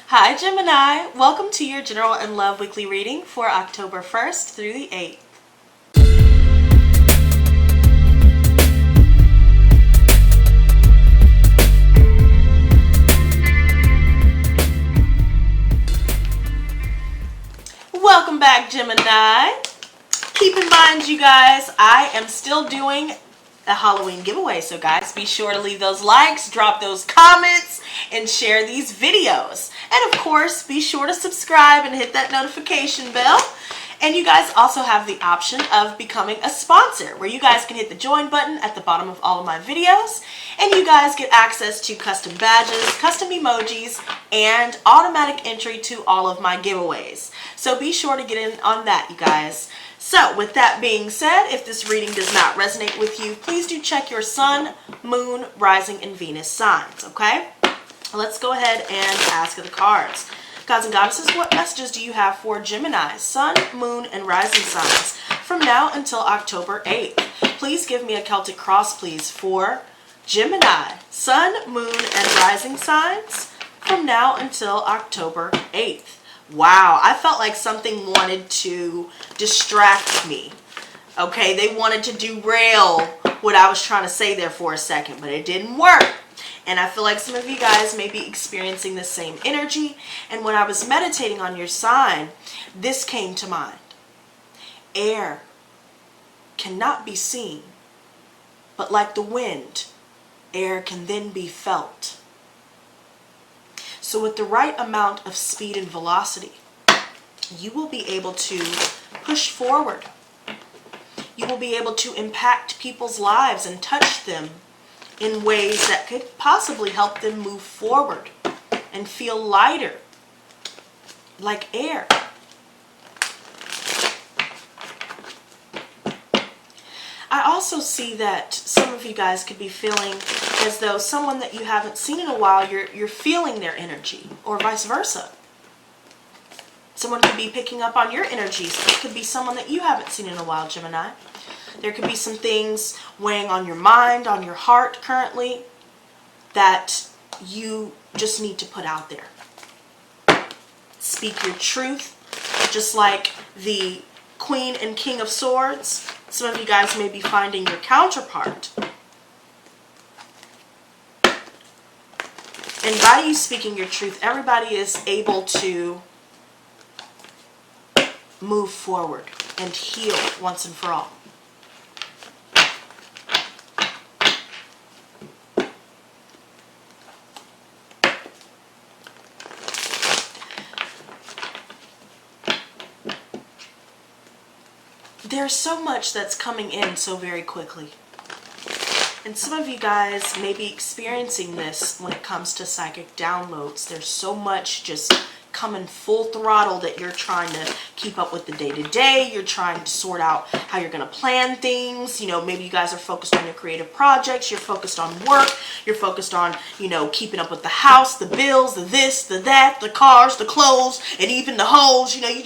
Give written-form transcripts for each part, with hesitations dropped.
Hi Gemini, welcome to your General and Love Weekly Reading for October 1st through the 8th. Welcome back Gemini. Keep in mind you guys, I am still doing a Halloween giveaway, so guys be sure to leave those likes, drop those comments, and share these videos. And of course, be sure to subscribe and hit that notification bell. And you guys also have the option of becoming a sponsor, where you guys can hit the join button at the bottom of all of my videos, and you guys get access to custom badges, custom emojis, and automatic entry to all of my giveaways. So be sure to get in on that, you guys. So with that being said, if this reading does not resonate with you, please do check your sun, moon, rising, and Venus signs, okay? Let's go ahead and ask the cards. Gods and goddesses, what messages do you have for Gemini, sun, moon, and rising signs from now until October 8th? Please give me a Celtic cross, please, for Gemini, sun, moon, and rising signs from now until October 8th. Wow, I felt like something wanted to distract me. Okay, they wanted to derail what I was trying to say there for a second, but it didn't work. And I feel like some of you guys may be experiencing the same energy. And when I was meditating on your sign, this came to mind. Air cannot be seen, but like the wind, air can then be felt. So with the right amount of speed and velocity, you will be able to push forward. You will be able to impact people's lives and touch them in ways that could possibly help them move forward and feel lighter, like air. I also see that some of you guys could be feeling as though someone that you haven't seen in a while, you're feeling their energy, or vice versa. Someone could be picking up on your energies. It could be someone that you haven't seen in a while, Gemini. There could be some things weighing on your mind, on your heart currently, that you just need to put out there. Speak your truth, just like the Queen and King of Swords. Some of you guys may be finding your counterpart. And by you speaking your truth, everybody is able to move forward and heal once and for all. There's so much that's coming in so very quickly. And some of you guys may be experiencing this when it comes to psychic downloads. There's so much just coming full throttle that you're trying to keep up with the day-to-day. You're trying to sort out how you're going to plan things. You know, maybe you guys are focused on your creative projects. You're focused on work. You're focused on, you know, keeping up with the house, the bills, the this, the that, the cars, the clothes, and even the hoes. You know, you're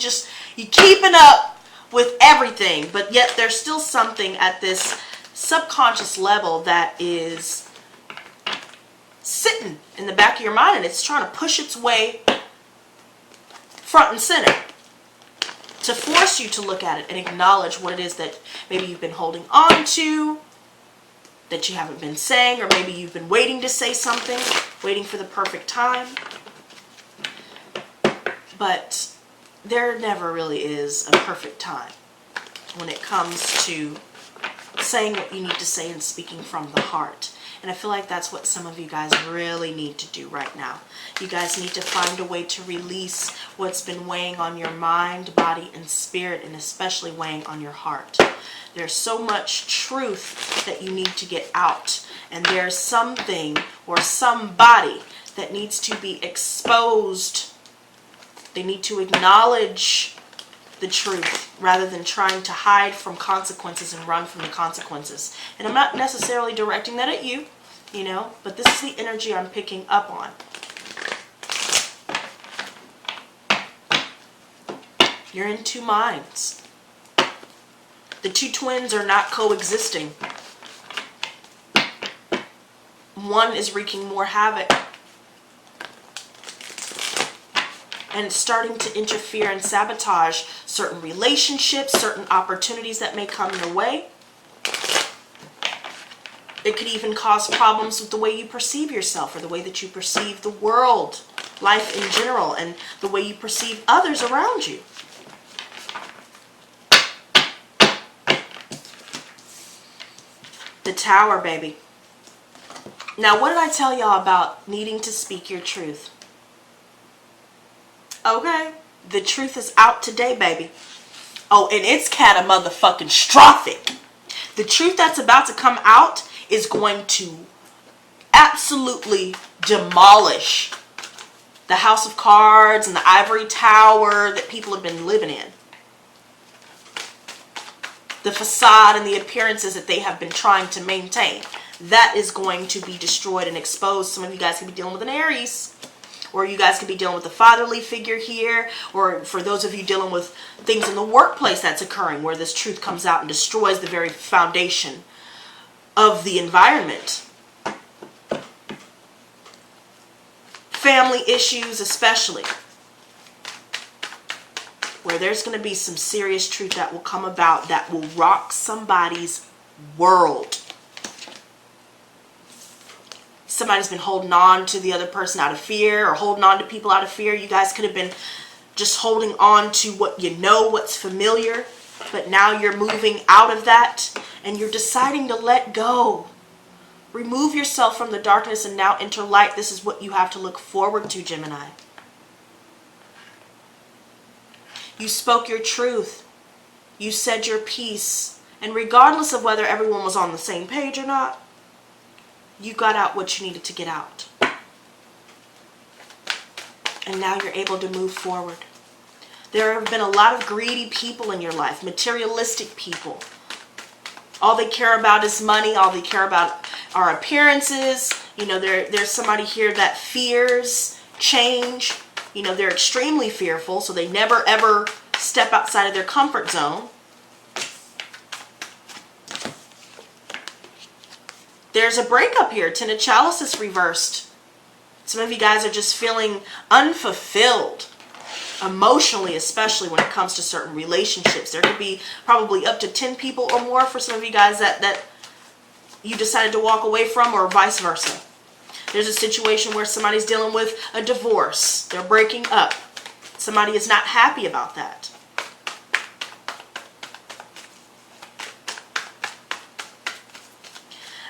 keeping up with everything, but yet there's still something at this subconscious level that is sitting in the back of your mind, and it's trying to push its way front and center to force you to look at it and acknowledge what it is that maybe you've been holding on to, that you haven't been saying, or maybe you've been waiting to say something, waiting for the perfect time. But there never really is a perfect time when it comes to saying what you need to say and speaking from the heart. And I feel like that's what some of you guys really need to do right now. You guys need to find a way to release what's been weighing on your mind, body, and spirit, and especially weighing on your heart. There's so much truth that you need to get out. And there's something or somebody that needs to be exposed. They need to acknowledge the truth rather than trying to hide from consequences and run from the consequences. And I'm not necessarily directing that at you, you know, but this is the energy I'm picking up on. You're in two minds. The two twins are not coexisting. One is wreaking more havoc and it's starting to interfere and sabotage certain relationships, certain opportunities that may come your way. It could even cause problems with the way you perceive yourself, or the way that you perceive the world, life in general, and the way you perceive others around you. The Tower, baby. Now, what did I tell y'all about needing to speak your truth? Okay, the truth is out today, baby. Oh, and it's cat-a-motherfucking-strophic. The truth that's about to come out is going to absolutely demolish the house of cards and the ivory tower that people have been living in. The facade and the appearances that they have been trying to maintain. That is going to be destroyed and exposed. Some of you guys could be dealing with an Aries. Or you guys could be dealing with a fatherly figure here. Or for those of you dealing with things in the workplace that's occurring, where this truth comes out and destroys the very foundation of the environment. Family issues especially, where there's going to be some serious truth that will come about that will rock somebody's world. Somebody's been holding on to the other person out of fear, or holding on to people out of fear. You guys could have been just holding on to what you know, what's familiar, but now you're moving out of that and you're deciding to let go. Remove yourself from the darkness and now enter light. This is what you have to look forward to, Gemini. You spoke your truth. You said your piece. And regardless of whether everyone was on the same page or not, you got out what you needed to get out. And now you're able to move forward. There have been a lot of greedy people in your life, materialistic people. All they care about is money. All they care about are appearances. You know, there's somebody here that fears change. You know, they're extremely fearful, so they never ever step outside of their comfort zone. There's a breakup here. Ten of Chalices reversed. Some of you guys are just feeling unfulfilled. Emotionally, especially when it comes to certain relationships. There could be probably up to 10 people or more for some of you guys that you decided to walk away from, or vice versa. There's a situation where somebody's dealing with a divorce. They're breaking up. Somebody is not happy about that.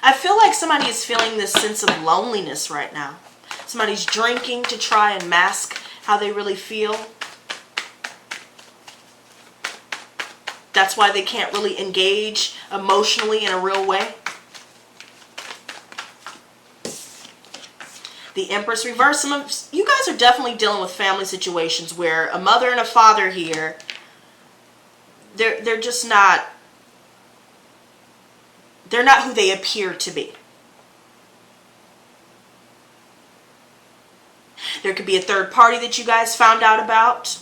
I feel like somebody is feeling this sense of loneliness right now. Somebody's drinking to try and mask how they really feel. That's why they can't really engage emotionally in a real way. The Empress reverse. Some of you guys are definitely dealing with family situations where a mother and a father here, they're just not, they're not who they appear to be. There could be a third party that you guys found out about.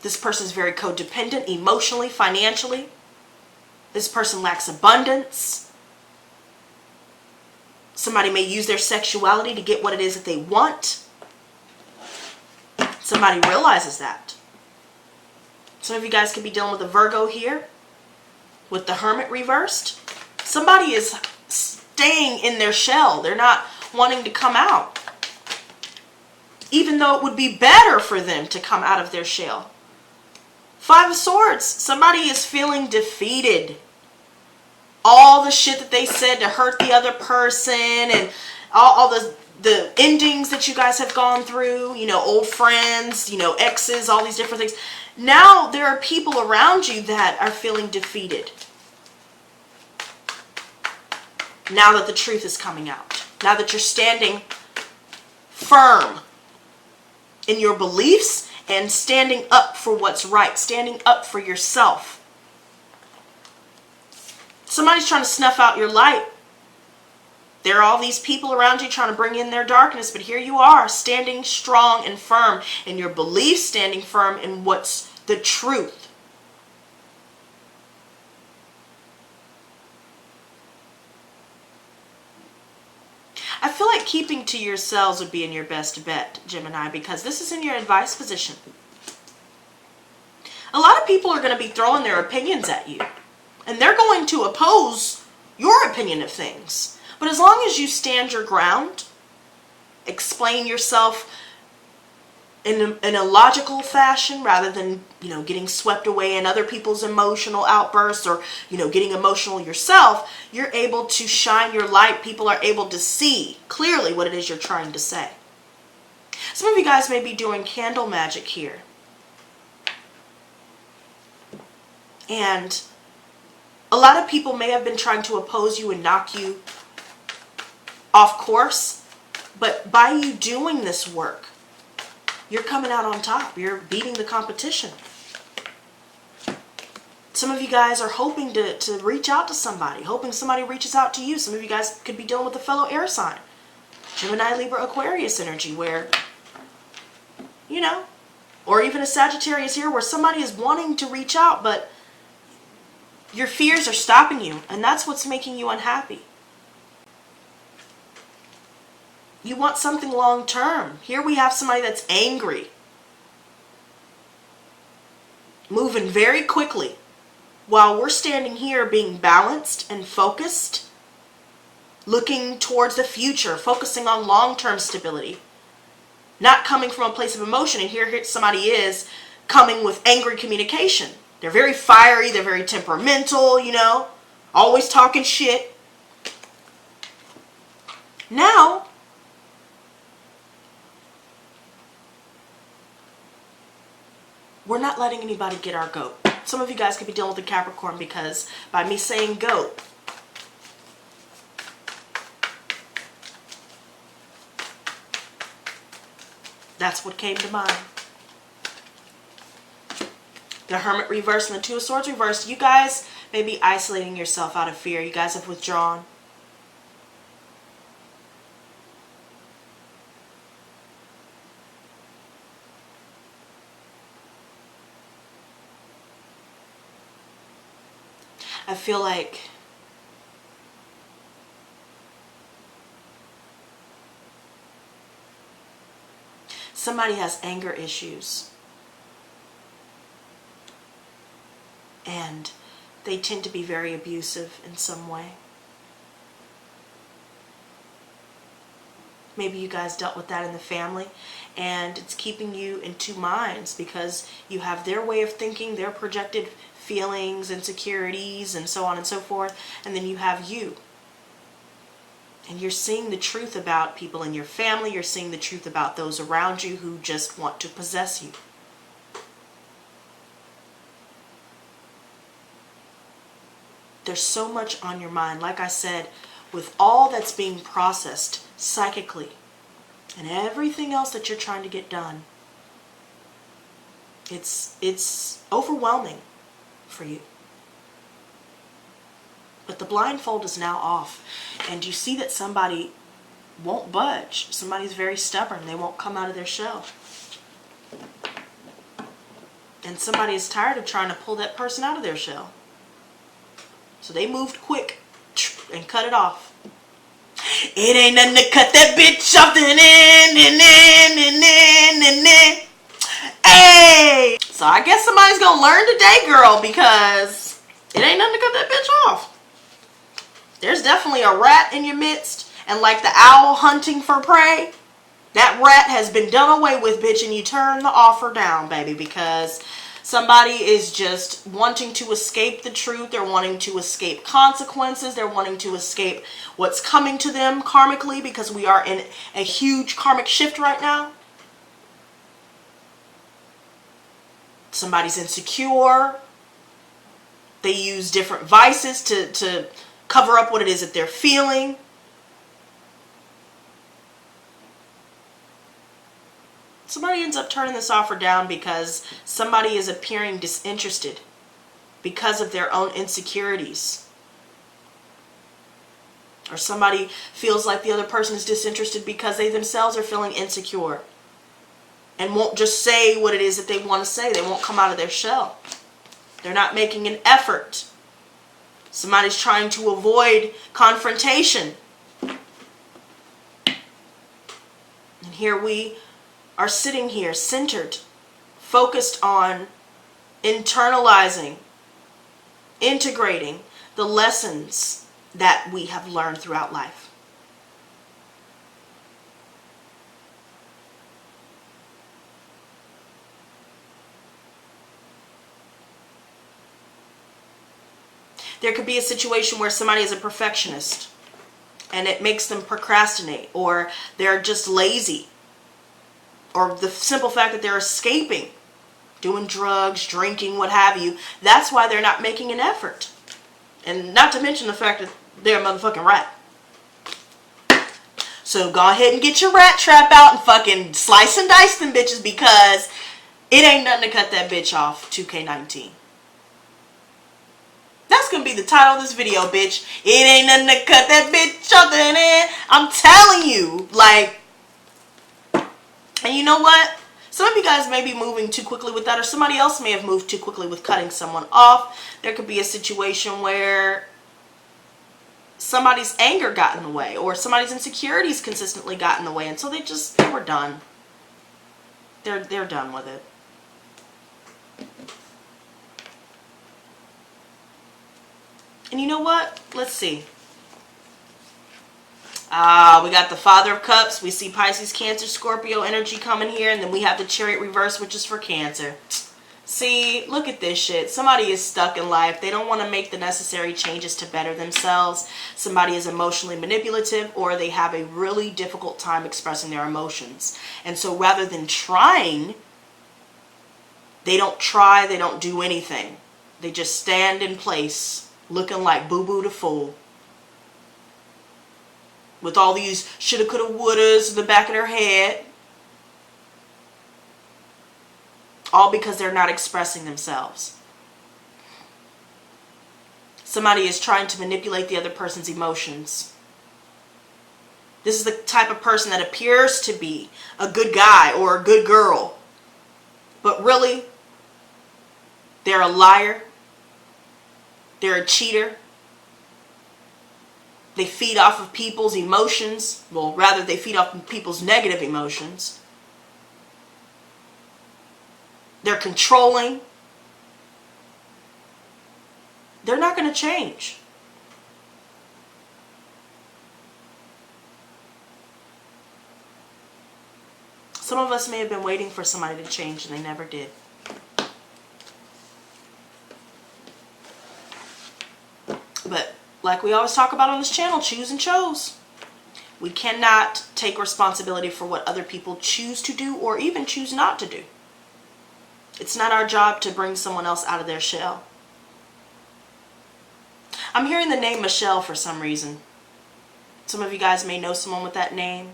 This person is very codependent emotionally, financially. This person lacks abundance. Somebody may use their sexuality to get what it is that they want. Somebody realizes that. Some of you guys could be dealing with a Virgo here with the Hermit reversed. Somebody is staying in their shell. They're not wanting to come out. Even though it would be better for them to come out of their shell. Five of Swords. Somebody is feeling defeated. All the shit that they said to hurt the other person, and all the endings that you guys have gone through, you know, old friends, you know, exes, all these different things. Now there are people around you that are feeling defeated. Now that the truth is coming out. Now that you're standing firm in your beliefs and standing up for what's right. Standing up for yourself. Somebody's trying to snuff out your light. There are all these people around you trying to bring in their darkness, but here you are, standing strong and firm in your beliefs, standing firm in what's the truth. I feel like keeping to yourselves would be in your best bet, Gemini, because this is in your advice position. A lot of people are going to be throwing their opinions at you, and they're going to oppose your opinion of things. But as long as you stand your ground, explain yourself in a logical fashion rather than, getting swept away in other people's emotional outbursts or, getting emotional yourself, you're able to shine your light. People are able to see clearly what it is you're trying to say. Some of you guys may be doing candle magic here. And a lot of people may have been trying to oppose you and knock you off course. But by you doing this work, you're coming out on top. You're beating the competition. Some of you guys are hoping to reach out to somebody, hoping somebody reaches out to you. Some of you guys could be dealing with a fellow air sign. Gemini, Libra, Aquarius energy where, or even a Sagittarius here where somebody is wanting to reach out, but your fears are stopping you, and that's what's making you unhappy. You want something long term. Here we have somebody that's angry, moving very quickly, while we're standing here being balanced and focused, looking towards the future, focusing on long-term stability, not coming from a place of emotion. And here somebody is coming with angry communication. They're very fiery, they're very temperamental, always talking shit. Now, we're not letting anybody get our goat. Some of you guys could be dealing with a Capricorn because by me saying goat, that's what came to mind. The Hermit reversed and the Two of Swords reversed. You guys may be isolating yourself out of fear. You guys have withdrawn. I feel like somebody has anger issues. And they tend to be very abusive in some way. Maybe you guys dealt with that in the family, and it's keeping you in two minds because you have their way of thinking, their projected feelings, insecurities, and so on and so forth, and then you have you. And you're seeing the truth about people in your family, you're seeing the truth about those around you who just want to possess you. There's so much on your mind. Like I said, with all that's being processed psychically and everything else that you're trying to get done, it's overwhelming for you. But the blindfold is now off, and you see that somebody won't budge. Somebody's very stubborn. They won't come out of their shell. And somebody is tired of trying to pull that person out of their shell. So they moved quick and cut it off. It ain't nothing to cut that bitch off. Hey! So I guess somebody's gonna learn today, girl, because it ain't nothing to cut that bitch off. There's definitely a rat in your midst, and like the owl hunting for prey, that rat has been done away with, bitch, and you turn the offer down, baby, because somebody is just wanting to escape the truth. They're wanting to escape consequences. They're wanting to escape what's coming to them karmically, because we are in a huge karmic shift right now. Somebody's insecure. They use different vices to cover up what it is that they're feeling. Somebody ends up turning this offer down because somebody is appearing disinterested because of their own insecurities. Or somebody feels like the other person is disinterested because they themselves are feeling insecure and won't just say what it is that they want to say. They won't come out of their shell. They're not making an effort. Somebody's trying to avoid confrontation. And here we are sitting here centered, focused on internalizing, integrating the lessons that we have learned throughout life. There could be a situation where somebody is a perfectionist and it makes them procrastinate, or they're just lazy, or the simple fact that they're escaping, doing drugs, drinking, what have you. That's why they're not making an effort. And not to mention the fact that they're a motherfucking rat. So go ahead and get your rat trap out and fucking slice and dice them bitches, because it ain't nothing to cut that bitch off 2K19. That's going to be the title of this video, bitch. It ain't nothing to cut that bitch off. I'm telling you. Like, and you know what? Some of you guys may be moving too quickly with that, or somebody else may have moved too quickly with cutting someone off. There could be a situation where somebody's anger got in the way, or somebody's insecurities consistently got in the way, and so they were done. They're done with it. And you know what? Let's see. We got the Father of Cups. We see Pisces, Cancer, Scorpio energy coming here. And then we have the Chariot reverse, which is for Cancer. See, look at this shit. Somebody is stuck in life. They don't want to make the necessary changes to better themselves. Somebody is emotionally manipulative, or they have a really difficult time expressing their emotions. And so rather than trying, they don't try, they don't do anything. They just stand in place, looking like boo-boo the fool, with all these shoulda, coulda, wouldas in the back of their head. All because they're not expressing themselves. Somebody is trying to manipulate the other person's emotions. This is the type of person that appears to be a good guy or a good girl, but really, they're a liar. They're a cheater. They feed off of people's emotions. Well, rather, they feed off of people's negative emotions. They're controlling. They're not going to change. Some of us may have been waiting for somebody to change, and they never did. But like we always talk about on this channel, choose and chose. We cannot take responsibility for what other people choose to do or even choose not to do. It's not our job to bring someone else out of their shell. I'm hearing the name Michelle for some reason. Some of you guys may know someone with that name.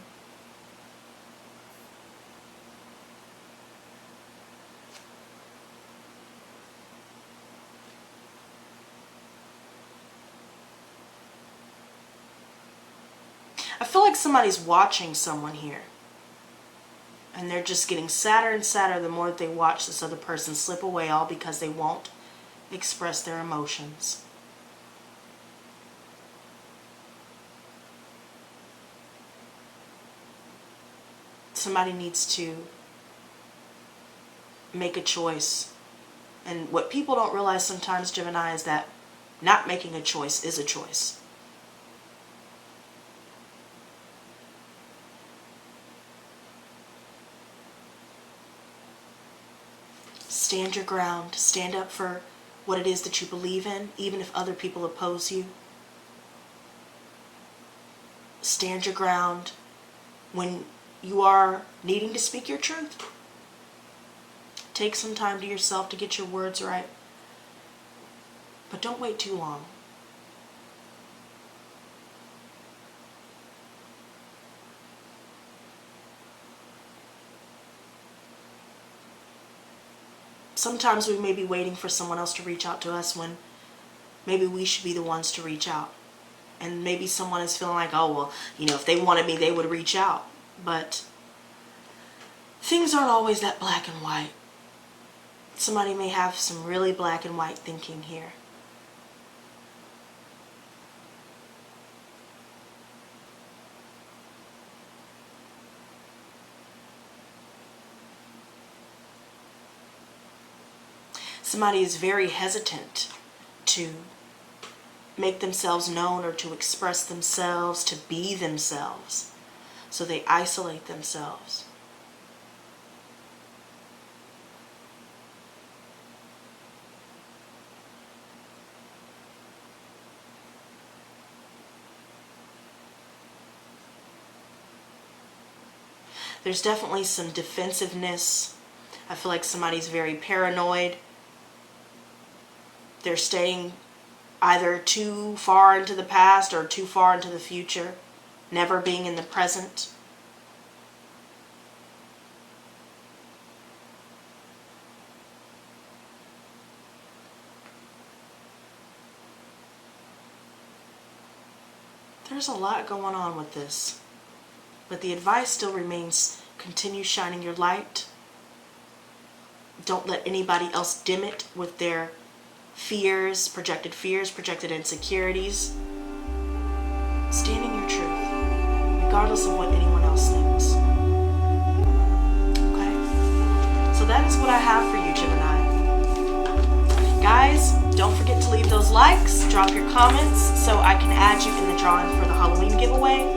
I feel like somebody's watching someone here. And they're just getting sadder and sadder the more that they watch this other person slip away, all because they won't express their emotions. Somebody needs to make a choice. And what people don't realize sometimes, Gemini, is that not making a choice is a choice. Stand your ground. Stand up for what it is that you believe in, even if other people oppose you. Stand your ground when you are needing to speak your truth. Take some time to yourself to get your words right. But don't wait too long. Sometimes we may be waiting for someone else to reach out to us when maybe we should be the ones to reach out. And maybe someone is feeling like, oh, well, if they wanted me, they would reach out. But things aren't always that black and white. Somebody may have some really black and white thinking here. Somebody is very hesitant to make themselves known or to express themselves, to be themselves. So they isolate themselves. There's definitely some defensiveness. I feel like somebody's very paranoid. They're staying either too far into the past or too far into the future, never being in the present. There's a lot going on with this. But the advice still remains, continue shining your light. Don't let anybody else dim it with their fears, projected insecurities. Stand in your truth, regardless of what anyone else thinks. Okay? So that is what I have for you, Gemini. Guys, don't forget to leave those likes, drop your comments so I can add you in the drawing for the Halloween giveaway.